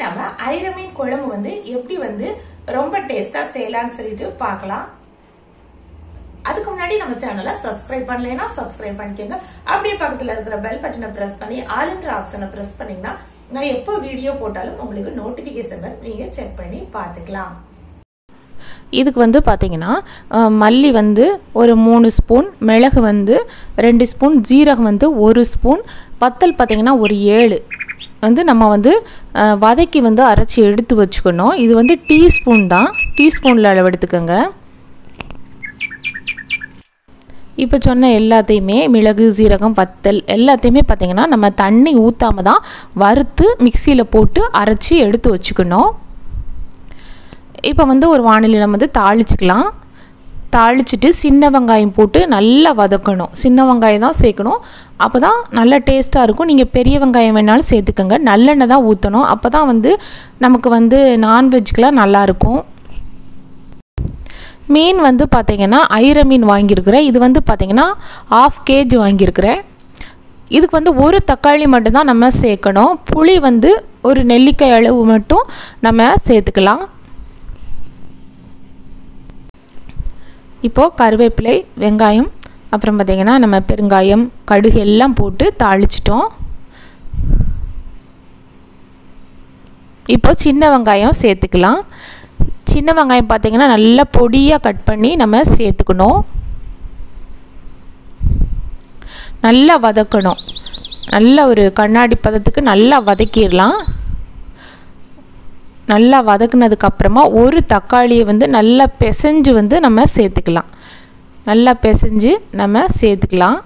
நம்ம ஐர மீன் குழம்பு வந்து எப்படி வந்து ரொம்ப டேஸ்டா செய்யலாம்னு சொல்லிட்டு பார்க்கலாம். அதுக்கு முன்னாடி நம்ம சேனலை சப்ஸ்கிரைப் பண்ணலைன்னா சப்ஸ்கிரைப் பண்ணிக்கோங்க. அப்படியே பக்கத்துல இருக்கிற பெல் பட்டனை பிரஸ் பண்ணி ஆல்ன்ற ஆப்ஷனை பிரஸ் பண்ணீங்கன்னா நான் எப்போ வீடியோ போட்டாலும் உங்களுக்கு நோட்டிபிகேஷன் நீங்க செக் பண்ணி பார்த்துக்கலாம். இதுக்கு வந்து பார்த்தீங்கன்னா மல்லி வந்து ஒரு 3 ஸ்பூன், மிளகு வந்து 2 ஸ்பூன், ஜீரகம் வந்து 1 ஸ்பூன், வத்தல் பார்த்தீங்கன்னா ஒரு 7 வந்து நம்ம வந்து வதக்கி வந்து அரைச்சி எடுத்து வச்சுக்கணும். இது வந்து டீஸ்பூன் தான், டீஸ்பூனில் அளவு எடுத்துக்கோங்க. இப்போ சொன்ன எல்லாத்தையுமே மிளகு, ஜீரகம், வத்தல் எல்லாத்தையுமே பார்த்திங்கன்னா நம்ம தண்ணி ஊற்றாம தான் வறுத்து மிக்சியில் போட்டு அரைச்சி எடுத்து வச்சுக்கணும். இப்போ வந்து ஒரு வானிலையில் நம்ம வந்து தாளிச்சிக்கலாம். தாளிச்சிட்டு சின்ன வெங்காயம் போட்டு நல்லா வதக்கணும். சின்ன வெங்காயம் தான் சேர்க்கணும், அப்போ தான் நல்லா டேஸ்ட்டாக இருக்கும். நீங்கள் பெரிய வெங்காயம் வேணாலும் சேர்த்துக்கோங்க. நல்லெண்ணெய் தான் ஊற்றணும், அப்போ தான் வந்து நமக்கு வந்து நான்வெஜ்க்கெலாம் நல்லாயிருக்கும். மீன் வந்து பார்த்திங்கன்னா ஐர மீன் வாங்கியிருக்கிறேன். இது வந்து பார்த்திங்கன்னா 1/2 kg வாங்கியிருக்கிறேன். இதுக்கு வந்து ஒரு தக்காளி மட்டும்தான் நம்ம சேர்க்கணும். புளி வந்து ஒரு நெல்லிக்காய் அளவு மட்டும் நம்ம சேர்த்துக்கலாம். இப்போது கருவேப்பிலை, வெங்காயம், அப்புறம் பார்த்திங்கன்னா நம்ம பெருங்காயம், கடுகு எல்லாம் போட்டு தாளிச்சிட்டோம். இப்போ சின்ன வெங்காயம் சேர்த்துக்கலாம். சின்ன வெங்காயம் பார்த்திங்கன்னா நல்லா பொடியாக கட் பண்ணி நம்ம சேர்த்துக்கணும். நல்லா வதக்கணும். நல்ல ஒரு கண்ணாடி பதத்துக்கு நல்லா வதக்கிடலாம். நல்லா வதக்குனதுக்கப்புறமா ஒரு தக்காளியை வந்து நல்லா பிசைஞ்சு வந்து நம்ம சேர்த்துக்கலாம். நல்லா பிசைஞ்சு நம்ம சேர்த்துக்கலாம்.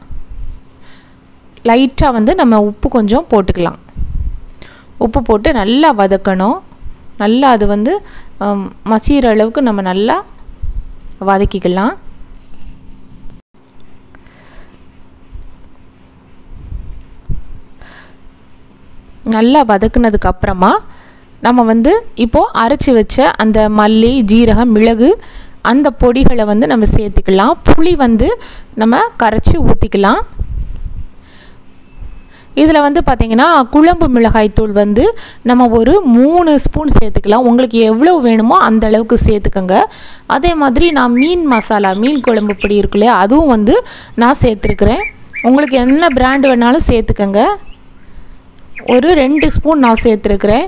லைட்டாக வந்து நம்ம உப்பு கொஞ்சம் போட்டுக்கலாம். உப்பு போட்டு நல்லா வதக்கணும். நல்லா அது வந்து மசிகிற அளவுக்கு நம்ம நல்லா வதக்கிக்கலாம். நல்லா வதக்குனதுக்கப்புறமா நம்ம வந்து இப்போது அரைச்சி வச்ச அந்த மல்லி, ஜீரகம், மிளகு அந்த பொடிகளை வந்து நம்ம சேர்த்துக்கலாம். புளி வந்து நம்ம கரைச்சி ஊற்றிக்கலாம். இதில் வந்து பார்த்திங்கன்னா குழம்பு மிளகாய்த்தூள் வந்து நம்ம ஒரு 3 ஸ்பூன் சேர்த்துக்கலாம். உங்களுக்கு எவ்வளோ வேணுமோ அந்த அளவுக்கு சேர்த்துக்கோங்க. அதே மாதிரி நான் மீன் மசாலா, மீன் குழம்பு பொடி இருக்கு இல்லையா, அதுவும் வந்து நான் சேர்த்துருக்குறேன். உங்களுக்கு என்ன பிராண்டு வேணாலும் சேர்த்துக்கோங்க. ஒரு 2 ஸ்பூன் நான் சேர்த்துருக்குறேன்.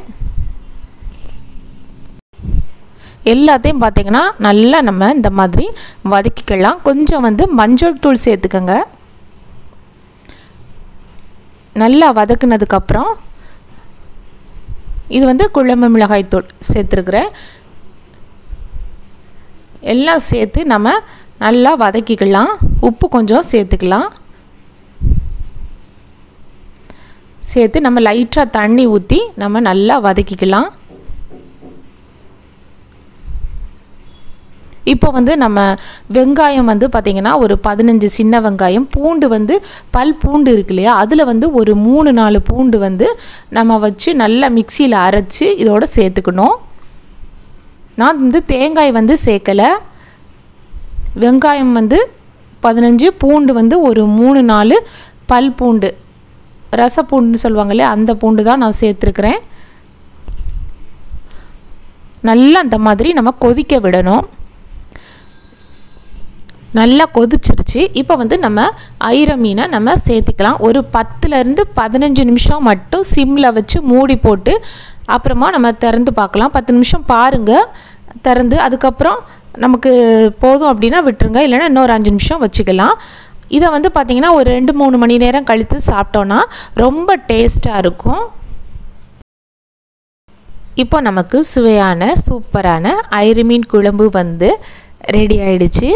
எல்லாத்தையும் பார்த்திங்கன்னா நல்லா நம்ம இந்த மாதிரி வதக்கிக்கலாம். கொஞ்சம் வந்து மஞ்சள் தூள் சேர்த்துக்கோங்க. நல்லா வதக்குனதுக்கப்புறம் இது வந்து குழம்பு மிளகாய்த்தூள் சேர்த்துருக்குறேன். எல்லாம் சேர்த்து நம்ம நல்லா வதக்கிக்கலாம். உப்பு கொஞ்சம் சேர்த்துக்கலாம். சேர்த்து நம்ம லைட்டாக தண்ணி ஊற்றி நம்ம நல்லா வதக்கிக்கலாம். இப்போ வந்து நம்ம வெங்காயம் வந்து பார்த்திங்கன்னா ஒரு 15 சின்ன வெங்காயம், பூண்டு வந்து பல் பூண்டு இருக்கு இல்லையா, அதில் வந்து ஒரு 3-4 பூண்டு வந்து நம்ம வச்சு நல்லா மிக்சியில் அரைச்சி இதோடு சேர்த்துக்கணும். நான் வந்து தேங்காய் வந்து சேர்க்கலை. வெங்காயம் வந்து 15, பூண்டு வந்து ஒரு 3-4 பல் பூண்டு, ரசப்பூண்டுன்னு சொல்லுவாங்க இல்லையா, அந்த பூண்டு தான் நான் சேர்த்துருக்குறேன். நல்லா அந்த மாதிரி நம்ம கொதிக்க விடணும். நல்லா கொதிச்சிருச்சு. இப்போ வந்து நம்ம ஐர மீனை நம்ம சேர்த்துக்கலாம். ஒரு 10லேருந்து 15 நிமிஷம் மட்டும் சிம்மில் வச்சு மூடி போட்டு அப்புறமா நம்ம திறந்து பார்க்கலாம். 10 நிமிஷம் பாருங்கள் திறந்து. அதுக்கப்புறம் நமக்கு போதும் அப்படின்னா விட்டுருங்க, இல்லைன்னா இன்னொரு 5 நிமிஷம் வச்சுக்கலாம். இதை வந்து பார்த்திங்கன்னா ஒரு 2-3 மணி நேரம் கழித்து சாப்பிட்டோன்னா ரொம்ப டேஸ்ட்டாக இருக்கும். இப்போ நமக்கு சுவையான சூப்பரான ஐர மீன் குழம்பு வந்து ரெடி ஆயிடுச்சு.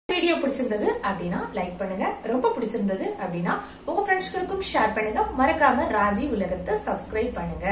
வீடியோ பிடிச்சிருந்தது அப்படின்னா லைக் பண்ணுங்க. ரொம்ப பிடிச்சிருந்தது அப்படின்னா உங்க ஃப்ரெண்ட்ஸ்களுக்கும் ஷேர் பண்ணுங்க. மறக்காம ராஜி உலகத்தை சப்ஸ்கிரைப் பண்ணுங்க.